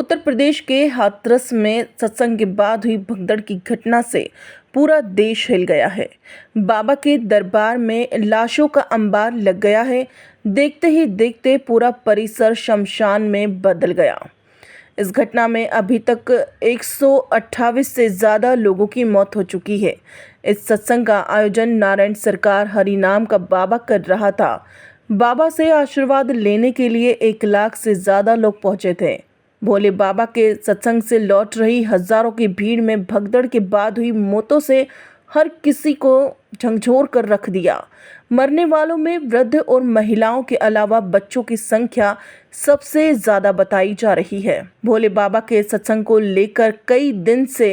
उत्तर प्रदेश के हाथरस में सत्संग के बाद हुई भगदड़ की घटना से पूरा देश हिल गया है। बाबा के दरबार में लाशों का अंबार लग गया है। देखते ही देखते पूरा परिसर शमशान में बदल गया। इस घटना में अभी तक 128 से ज़्यादा लोगों की मौत हो चुकी है। इस सत्संग का आयोजन नारायण सरकार हरिनाम का बाबा कर रहा था। बाबा से आशीर्वाद लेने के लिए 1 लाख से ज़्यादा लोग पहुंचे थे। भोले बाबा के सत्संग से लौट रही हजारों की भीड़ में भगदड़ के बाद हुई मौतों से हर किसी को झकझोर कर रख दिया। मरने वालों में वृद्ध और महिलाओं के अलावा बच्चों की संख्या सबसे ज़्यादा बताई जा रही है। भोले बाबा के सत्संग को लेकर कई दिन से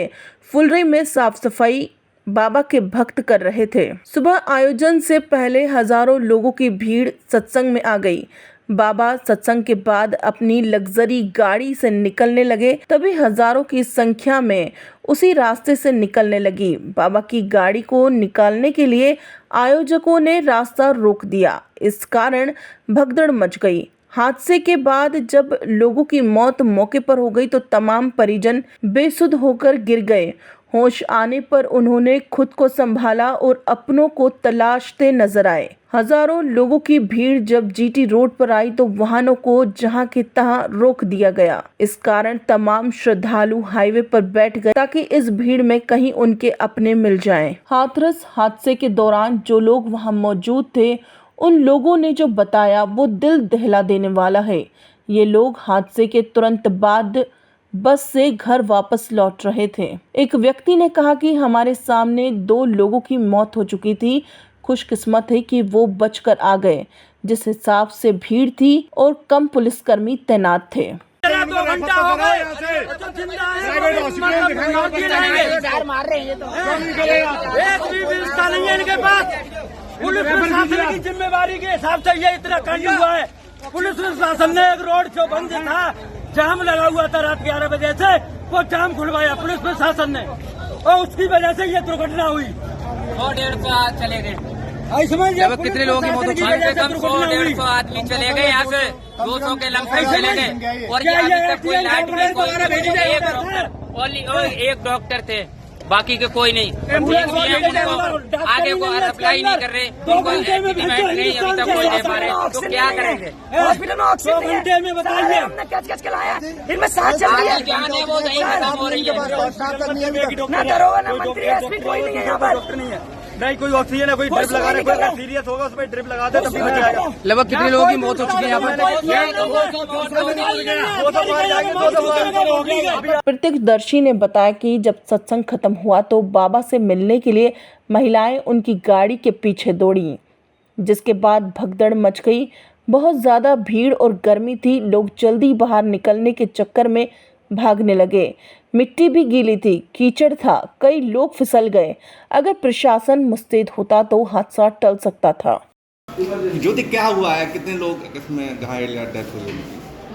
फुलरी में साफ सफाई बाबा के भक्त कर रहे थे। सुबह आयोजन से पहले हजारों लोगों की भीड़ सत्संग में आ गई। बाबा सत्संग के बाद अपनी लग्जरी गाड़ी से निकलने लगे, तभी हजारों की संख्या में उसी रास्ते से निकलने लगी। बाबा की गाड़ी को निकालने के लिए आयोजकों ने रास्ता रोक दिया। इस कारण भगदड़ मच गई। हादसे के बाद जब लोगों की मौत मौके पर हो गई तो तमाम परिजन बेसुध होकर गिर गए। होश आने पर उन्होंने खुद को संभाला और अपनों को तलाशते नजर आए। हजारों लोगों की भीड़ जब जीटी रोड पर आई तो वाहनों को जहां के तहां रोक दिया गया। इस कारण तमाम श्रद्धालु हाईवे पर बैठ गए ताकि इस भीड़ में कहीं उनके अपने मिल जाएं। हाथरस हादसे के दौरान जो लोग वहां मौजूद थे, उन लोगों ने जो बताया वो दिल दहला देने वाला है। ये लोग हादसे के तुरंत बाद बस से घर वापस लौट रहे थे। एक व्यक्ति ने कहा कि हमारे सामने 2 लोगों की मौत हो चुकी थी। खुशकिस्मत है कि वो बचकर आ गए। जिस हिसाब से भीड़ थी और कम पुलिसकर्मी तैनात थे। 2 घंटा हो गए एक भी व्यवस्था नहीं है इनके पास। पुलिस प्रशासन की जिम्मेवारी के हिसाब से ये इतना कांड हुआ है। पुलिस प्रशासन ने एक रोड जो बंद था, जाम लगा हुआ था रात 11 बजे से, वो जाम खुलवाया पुलिस प्रशासन ने और उसकी वजह से ये दुर्घटना हुई। 100-150 चले गए। लगभग कितने लोगों की मौत हुई? कम 100-150 आदमी चले गए यहाँ से, 200 के लमसम चले गए। और ये अभी तक कोई लाइट नहीं, कोई एक डॉक्टर थे, बाकी के कोई नहीं। उनको आगे को अप्लाई नहीं कर रहे, उनको एग्रीमेंट नहीं अभी तक कोई दे पा रहे, तो क्या करेंगे? हॉस्पिटल में 2 घंटे में बताइए हमने कैच के लाया, इनमें सांस चल रही है। जान है वो नहीं खत्म हो रही है। ना दरोगा ना मंत्री एसपी कोई नहीं है यहाँ पर। नहीं कोई ऑक्सीजन है, कोई ड्रिप लगा रहे, कोई सीरियस होगा उस पर ड्रिप लगा दे तभी बच जाएगा। लगभग कितने लोगों की मौत हो चुकी है यहाँ पर? प्रत्यक्षदर्शी ने बताया कि जब सत्संग खत्म हुआ तो बाबा से मिलने के लिए महिलाएं उनकी गाड़ी के पीछे दौड़ी, जिसके बाद भगदड़ मच गई। बहुत ज़्यादा भीड़ और गर्मी थी। लोग जल्दी बाहर निकलने के चक्कर में भागने लगे। मिट्टी भी गीली थी, कीचड़ था, कई लोग फिसल गए। अगर प्रशासन मुस्तैद होता तो हादसा टल सकता था। ज्योति, क्या हुआ है? कितने लोग इसमें घायल या डेथ हुई?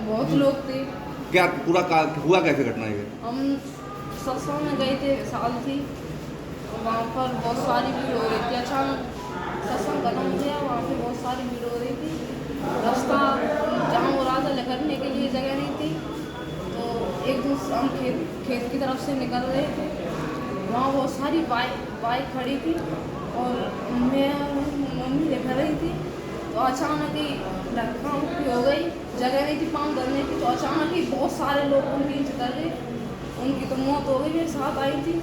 बहुत लोग थे। क्या पूरा हुआ कैसे घटना ये? हम सत्संग में गए थे, साल थी, वहाँ पर बहुत सारी भीड़ हो रही थी। अचानक सत्संग खत्म हो गया, वहाँ पे बहुत सारी भीड़ हो रही थी। रास्ता जहाँ हो रहा था करने के लिए जगह नहीं थी, तो एक दूसरे हम खेत की तरफ से निकल रहे थे। वहाँ बहुत सारी बाइक खड़ी थी और मैं मम्मी देखा रही थी, तो अचानक ही धक्का मुक्की हो गई। जगह नहीं थी पाँव धरने की, तो अचानक ही बहुत सारे लोग उनके नीचे डर गए। उनकी तो मौत हो गई। मेरे साथ आई थी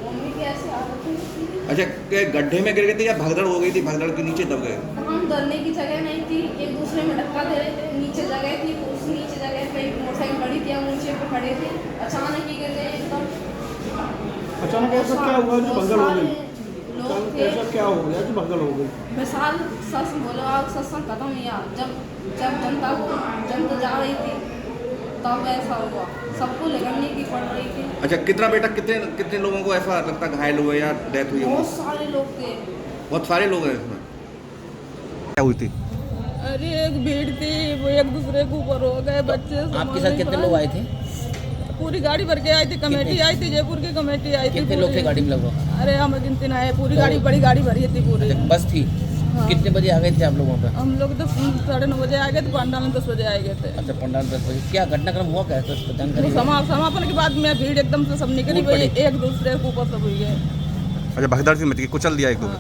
मम्मी की ऐसे हालत थी। अच्छा, क्या गड्ढे में गिर गए थे या भगदड़ हो गई थी? भगदड़ के नीचे दब गए? हम धरने की जगह नहीं थी, एक दूसरे में धक्का दे रहे थे। नीचे जगह थी, तो उस नीचे जगह पे मोटरसाइकिल खड़ी थी, हम ऊंचे पे खड़े थे। अचानक ही गिर गए एकदम। अचानक ऐसा क्या हुआ जो भगदड़ हो गई? लोग थे। ऐसा क्या हो गया जो भगदड़ हो गई? मिसाल सच बोलो, आप सत्संग खत्म हुआ, जब जनता जा रही थी तब ऐसा हुआ। सबको लगने की पड़ रही थी। अच्छा, कितना बेटा कितने लोगों को ऐसा लगता घायल हुए या डेथ हुई? बहुत सारे लोग थे। बहुत सारे लोग हैं इसमें। क्या हुई थी? अरे एक भीड़ थी, वो एक दूसरे के ऊपर हो गए बच्चे। आपके साथ कितने लोग आए थे? पूरी गाड़ी भर के आई थी, कमेटी आई थी, जयपुर की कमेटी आई थी। कितने लोग थे गाड़ी में लगभग? अरे हम गिनती ना है, पूरी गाड़ी, बड़ी गाड़ी भरी थी पूरी। बस थी? कितने बजे आ गए थे आप लोग वहाँ पे? हम लोग तो 9:30 बजे आ गए थे, पंडाल में 10 बजे आ गए थे। अच्छा, पंडाल 10 बजे। क्या घटनाक्रम हुआ, क्या है तो जानकारी तो है? समापन के बाद में भीड़ एकदम से सब निकली, कूद पड़ी। एक दूसरे के ऊपर सब हुई है। अच्छा, भगदड़ से मच गई, कुचल दिया एक दो को।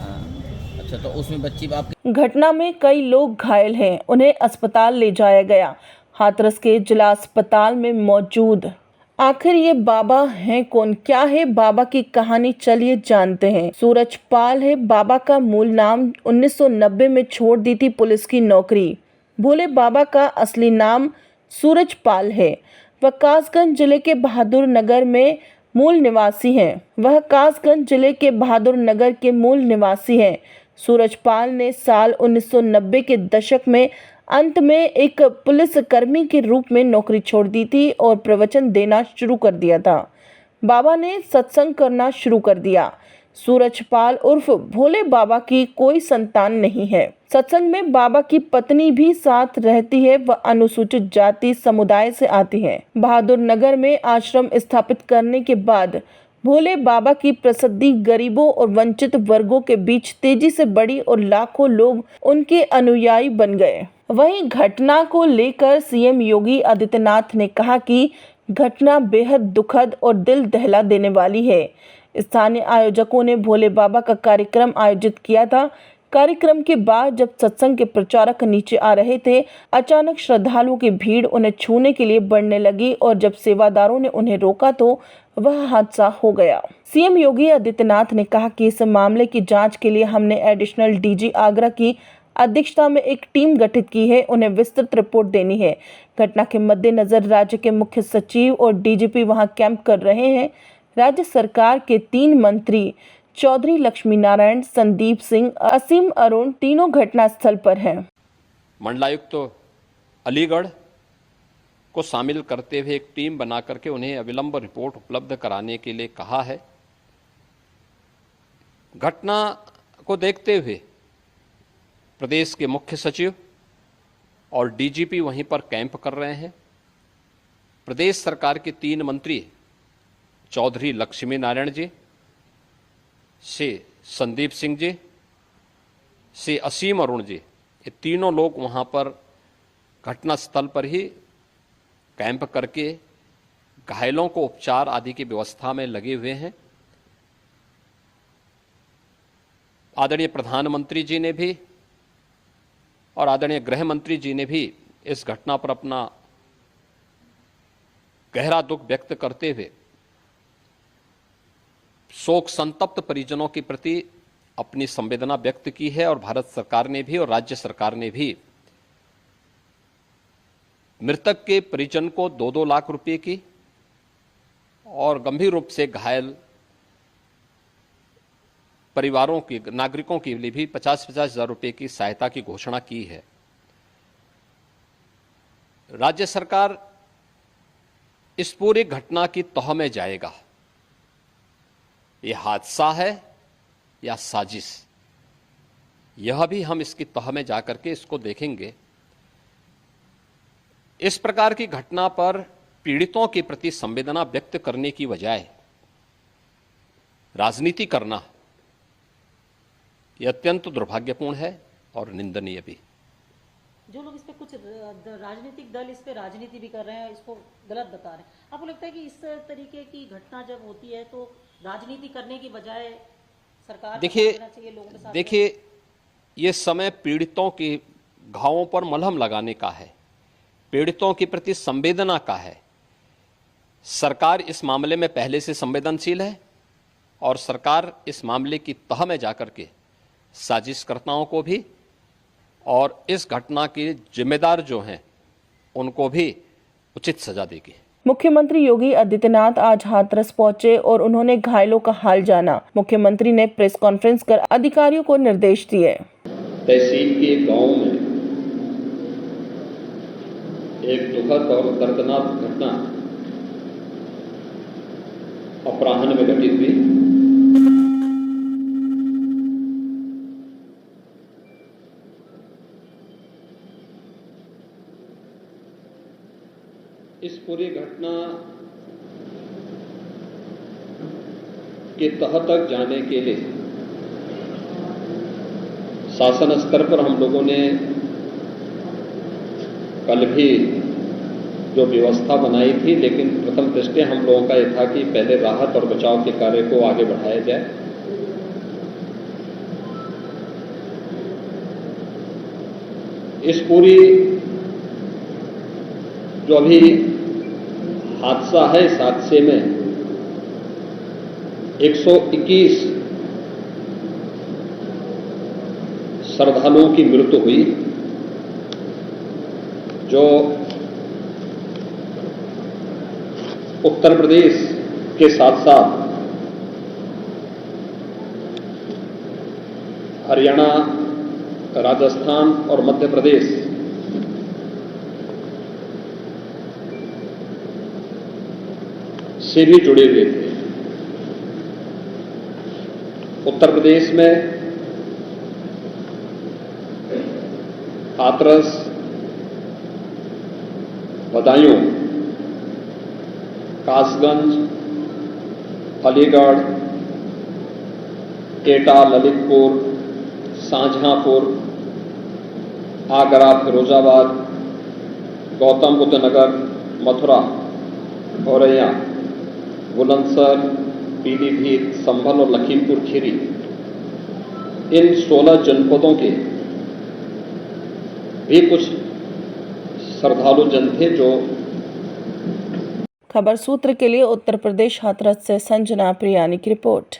अच्छा, तो उसमें बच्ची आप घटना में कई लोग घायल हैं, उन्हें अस्पताल ले जाया गया। हाथरस के जिला अस्पताल में मौजूद आखिर ये बाबा हैं कौन, क्या है बाबा की कहानी, चलिए जानते हैं। सूरज पाल है बाबा का मूल नाम। 1990 में छोड़ दी थी पुलिस की नौकरी। भोले बाबा का असली नाम सूरज पाल है। वह कासगंज जिले के बहादुर नगर में मूल निवासी हैं। सूरज पाल ने साल 1990 के दशक में अंत में एक पुलिसकर्मी के रूप में नौकरी छोड़ दी थी और प्रवचन देना शुरू कर दिया था। बाबा ने सत्संग करना शुरू कर दिया। सूरज पाल उर्फ भोले बाबा की कोई संतान नहीं है। सत्संग में बाबा की पत्नी भी साथ रहती है। वह अनुसूचित जाति समुदाय से आती है। बहादुर नगर में आश्रम स्थापित करने के बाद भोले बाबा की प्रसिद्धि गरीबों और वंचित वर्गों के बीच तेजी से बढ़ी और लाखों लोग उनके अनुयायी बन गए। वहीं घटना को लेकर सीएम योगी आदित्यनाथ ने कहा कि घटना बेहद दुखद और दिल दहला देने वाली है। स्थानीय आयोजकों ने भोले बाबा का कार्यक्रम आयोजित किया था। कार्यक्रम के बाद जब सत्संग के प्रचारक नीचे आ रहे थे, अचानक श्रद्धालुओं की भीड़ उन्हें छूने के लिए बढ़ने लगी और जब सेवादारों ने उन्हें रोका तो वह हादसा हो गया। सीएम योगी आदित्यनाथ ने कहा कि इस मामले की जांच के लिए हमने एडिशनल डीजी आगरा की अध्यक्षता में एक टीम गठित की है। उन्हें विस्तृत रिपोर्ट देनी है। घटना के मद्देनजर राज्य के मुख्य सचिव और डीजीपी वहां कैंप कर रहे हैं। राज्य सरकार के 3 मंत्री चौधरी लक्ष्मी नारायण, संदीप सिंह, असीम अरुण तीनों घटनास्थल पर हैं। मंडलायुक्त तो अलीगढ़ को शामिल करते हुए एक टीम बना करके उन्हें अविलंब रिपोर्ट उपलब्ध कराने के लिए कहा है। घटना को देखते हुए प्रदेश के मुख्य सचिव और डीजीपी वहीं पर कैंप कर रहे हैं। प्रदेश सरकार के 3 मंत्री चौधरी लक्ष्मी नारायण जी से संदीप सिंह जी से असीम अरुण जी, ये तीनों लोग वहां पर घटनास्थल पर ही कैंप करके घायलों को उपचार आदि की व्यवस्था में लगे हुए हैं। आदरणीय प्रधानमंत्री जी ने भी और आदरणीय गृह मंत्री जी ने भी इस घटना पर अपना गहरा दुख व्यक्त करते हुए शोक संतप्त परिजनों के प्रति अपनी संवेदना व्यक्त की है और भारत सरकार ने भी और राज्य सरकार ने भी मृतक के परिजन को 2-2 लाख रुपए की और गंभीर रूप से घायल परिवारों की नागरिकों के लिए भी 50-50 हजार रुपए की सहायता की घोषणा की है। राज्य सरकार इस पूरी घटना की तह में जाएगा। यह हादसा है या साजिश, यह भी हम इसकी तह में जाकर के इसको देखेंगे। इस प्रकार की घटना पर पीड़ितों के प्रति संवेदना व्यक्त करने की बजाय राजनीति करना यह अत्यंत दुर्भाग्यपूर्ण है और निंदनीय भी। जो लोग इस पे कुछ राजनीतिक दल इस पे राजनीति भी कर रहे हैं, इसको गलत बता रहे हैं, आपको लगता है कि इस तरीके की घटना जब होती है तो राजनीति करने की बजाय सरकार देखिए ये समय पीड़ितों के घावों पर मलहम लगाने का है, पीड़ितों के प्रति संवेदना का है। सरकार इस मामले में पहले से संवेदनशील है और सरकार इस मामले की तह में जाकर के साजिशकर्ताओं को भी और इस घटना के जिम्मेदार जो हैं उनको भी उचित सजा देगी। मुख्यमंत्री योगी आदित्यनाथ आज हाथरस पहुंचे और उन्होंने घायलों का हाल जाना। मुख्यमंत्री ने प्रेस कॉन्फ्रेंस कर अधिकारियों को निर्देश दिए। तहसील के गांव में एक दुखद और दर्दनाक घटना अपराह्न में घटित हुई। इस पूरी घटना के तह तक जाने के लिए शासन स्तर पर हम लोगों ने कल भी जो व्यवस्था बनाई थी, लेकिन प्रथम दृष्टया हम लोगों का यह था कि पहले राहत और बचाव के कार्य को आगे बढ़ाया जाए। इस पूरी जो अभी हादसा है, इस हादसे में 121 श्रद्धालुओं की मृत्यु हुई, जो उत्तर प्रदेश के साथ साथ हरियाणा, राजस्थान और मध्य प्रदेश से भी जुड़े हुए थे। उत्तर प्रदेश में हाथरस, बदायूं, कासगंज, अलीगढ़, एटा, ललितपुर, शाहजहांपुर, आगरा, फिरोजाबाद, गौतम बुद्ध नगर, मथुरा, औरैया, बुलंदशहर, पीलीभीत, संभल और लखीमपुर खीरी, इन 16 जनपदों के भी कुछ श्रद्धालु जन थे जो। खबर सूत्र के लिए उत्तर प्रदेश हाथरस से संजना प्रियानी की रिपोर्ट।